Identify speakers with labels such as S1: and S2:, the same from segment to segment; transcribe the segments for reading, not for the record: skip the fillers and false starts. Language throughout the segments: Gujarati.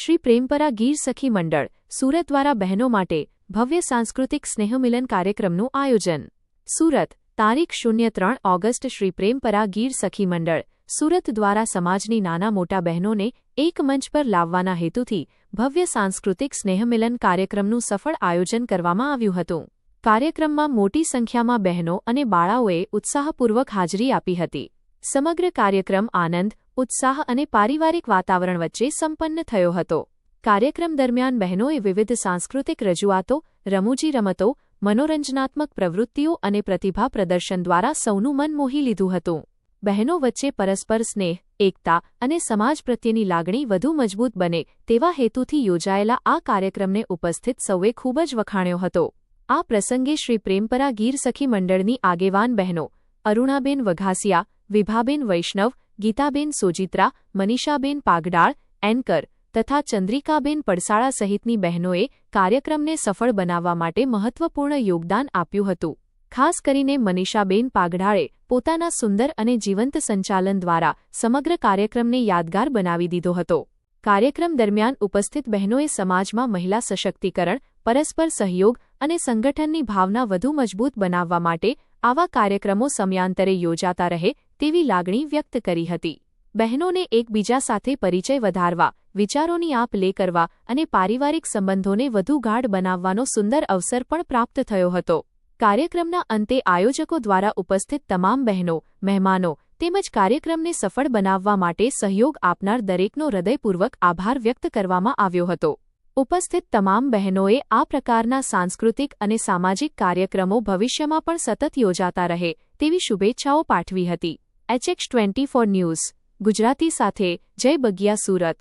S1: શ્રી પ્રેમપરા ગીર સખી મંડળ સુરત દ્વારા બહેનો માટે ભવ્ય સાંસ્કૃતિક સ્નેહમિલન કાર્યક્રમનું આયોજન. સુરત, તારીખ 03 ઓગસ્ટ. શ્રી પ્રેમપરા ગીર સખી મંડળ સુરત દ્વારા સમાજની નાના મોટા બહેનોને એક મંચ પર લાવવાના હેતુથી ભવ્ય સાંસ્કૃતિક સ્નેહમિલન કાર્યક્રમનું સફળ આયોજન કરવામાં આવ્યું હતું. કાર્યક્રમમાં મોટી સંખ્યામાં બહેનો અને બાળાઓએ ઉત્સાહપૂર્વક હાજરી આપી હતી. સમગ્ર કાર્યક્રમ આનંદ, ઉત્સાહ અને પારિવારિક વાતાવરણ વચ્ચે સંપન્ન થયો હતો. કાર્યક્રમ દરમિયાન બહેનોએ વિવિધ સાંસ્કૃતિક રજૂઆતો, રમૂજી રમતો, મનોરંજનાત્મક પ્રવૃત્તિઓ અને પ્રતિભા પ્રદર્શન દ્વારા સૌનું મન મોહી લીધું હતું. બહેનો વચ્ચે પરસ્પર સ્નેહ, એકતા અને સમાજ પ્રત્યેની લાગણી વધુ મજબૂત બને તેવા હેતુથી યોજાયેલા આ કાર્યક્રમને ઉપસ્થિત સૌએ ખૂબ જ વખાણ્યો હતો. આ પ્રસંગે શ્રી પ્રેમપરા ગીર સખી મંડળની આગેવાન બહેનો અરુણાબેન વઘાસિયા, વિભાબેન વૈષ્ણવ, ગીતાબેન સોજિત્રા, મનીષાબેન પાગડાળ, એન્કર તથા ચંદ્રિકાબેન પડસાળા સહિતની બહેનોએ કાર્યક્રમને સફળ બનાવવા માટે મહત્વપૂર્ણ યોગદાન આપ્યું હતું. ખાસ કરીને મનીષાબેન પાગડાળે પોતાના સુંદર અને જીવંત સંચાલન દ્વારા સમગ્ર કાર્યક્રમને યાદગાર બનાવી દીધો હતો. કાર્યક્રમ દરમિયાન ઉપસ્થિત બહેનોએ સમાજમાં મહિલા સશક્તિકરણ, પરસ્પર સહયોગ અને સંગઠનની ભાવના વધુ મજબૂત બનાવવા માટે આવા કાર્યક્રમો સમયાંતરે યોજાતા રહે તેવી લાગણી વ્યક્ત કરી હતી. બહેનોને એકબીજા સાથે પરિચય વધારવા, વિચારોની આપ-લે કરવા અને પારિવારિક સંબંધોને વધુ ગાઢ બનાવવાનો સુંદર અવસર પણ પ્રાપ્ત થયો હતો. કાર્યક્રમના અંતે આયોજકો દ્વારા ઉપસ્થિત તમામ બહેનો, મહેમાનો તેમજ કાર્યક્રમને સફળ બનાવવા માટે સહયોગ આપનાર દરેકનો હૃદયપૂર્વક આભાર વ્યક્ત કરવામાં આવ્યો હતો. ઉપસ્થિત તમામ બહેનોએ આ પ્રકારના સાંસ્કૃતિક અને સામાજિક કાર્યક્રમો ભવિષ્યમાં પણ સતત યોજાતા રહે તેવી શુભેચ્છાઓ પાઠવી હતી. HX24 ન્યૂઝ ગુજરાતી સાથે જય બગિયા, સુરત.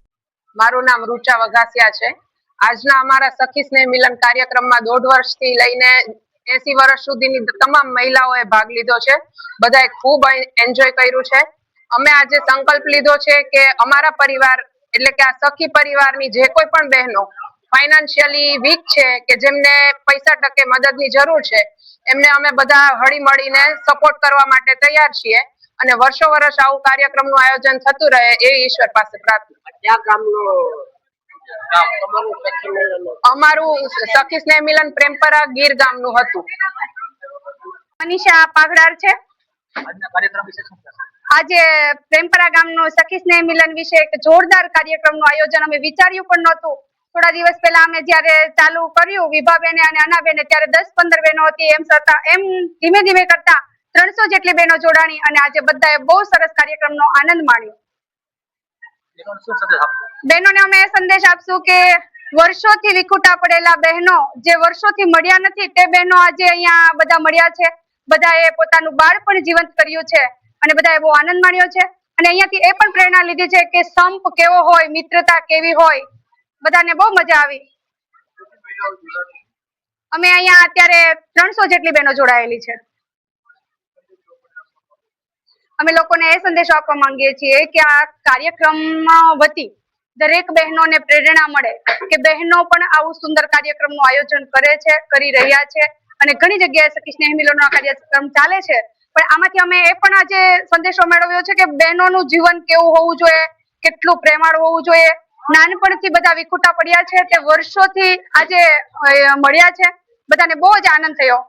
S2: મારું નામ રૂચા વઘાસિયા છે. આજના અમારા સખી સ્નેહ મિલન કાર્યક્રમમાં 1.5 વર્ષથી લઈને 80 વર્ષ સુધીની તમામ મહિલાઓએ ભાગ લીધો છે. બધાએ ખૂબ એન્જોય કર્યું છે. અમે આજે સંકલ્પ લીધો છે કે અમારા પરિવાર એટલે કે આ સખી પરિવારની જે કોઈ પણ બહેનો ફાઇનાન્શિયલી વીક છે કે જેમને પૈસા ટકે મદદની જરૂર છે, એમને અમે બધા હળી મળીને સપોર્ટ કરવા માટે તૈયાર છીએ અને વર્ષો વર્ષ આવું કાર્યક્રમનું આયોજન થતું રહે એ ઈશ્વર પાસે પ્રાર્થના. અમારું સખી સ્નેહ મિલન પ્રેમપરા ગીર ગામનું હતું.
S3: મનીષા પાગડાળ છે. આજે પ્રેમપરા ગામનો સખી સ્નેહ મિલન વિશે એક જોરદાર કાર્યક્રમનું આયોજન અમે વિચાર્યું પણ નહોતું. થોડા દિવસ પહેલા અમે જ્યારે ચાલુ કર્યું વિભાબેને અને અનાબેને ત્યારે 10-15 બહેનો હતી. એમ ધીમે ધીમે કરતા 300 જેટલી બહેનો જોડાણી અને આજે બધાએ બહુ સરસ કાર્યક્રમનો આનંદ માણ્યો. બહેનોને અમે સંદેશ આપશું કે વર્ષોથી વિખૂટા પડેલા બહેનો જે વર્ષોથી મળ્યા નથી તે બહેનો આજે અહીંયા બધા મળ્યા છે. બધાએ પોતાનું બાળપણ જીવંત કર્યું છે અને બધાએ બહુ આનંદ માણ્યો છે અને અહીંયાથી એ પણ પ્રેરણા લીધી છે કે સંપ કેવો હોય, મિત્રતા કેવી હોય. બધાને બહુ મજા આવી. અમે અહીંયા અત્યારે 300 જેટલી બહેનો જોડાયેલી છે. અમે લોકોને એ સંદેશો આપવા માંગીએ છીએ કે આ કાર્યક્રમમાં વતી દરેક બહેનોને પ્રેરણા મળે કે બહેનો પણ આવું સુંદર કાર્યક્રમનું આયોજન કરે છે, કરી રહ્યા છે અને ઘણી જગ્યાએ સખી સ્નેહ મિલનનો કાર્યક્રમ ચાલે છે. પણ આમાંથી અમે એ પણ આજે સંદેશો મેળવ્યો છે કે બહેનોનું જીવન કેવું હોવું જોઈએ, કેટલું પ્રેમાળ હોવું જોઈએ. નાનપણથી બધા વિખૂટા પડ્યા છે તે વર્ષોથી આજે મળ્યા છે. બધાને બહુ જ આનંદ થયો.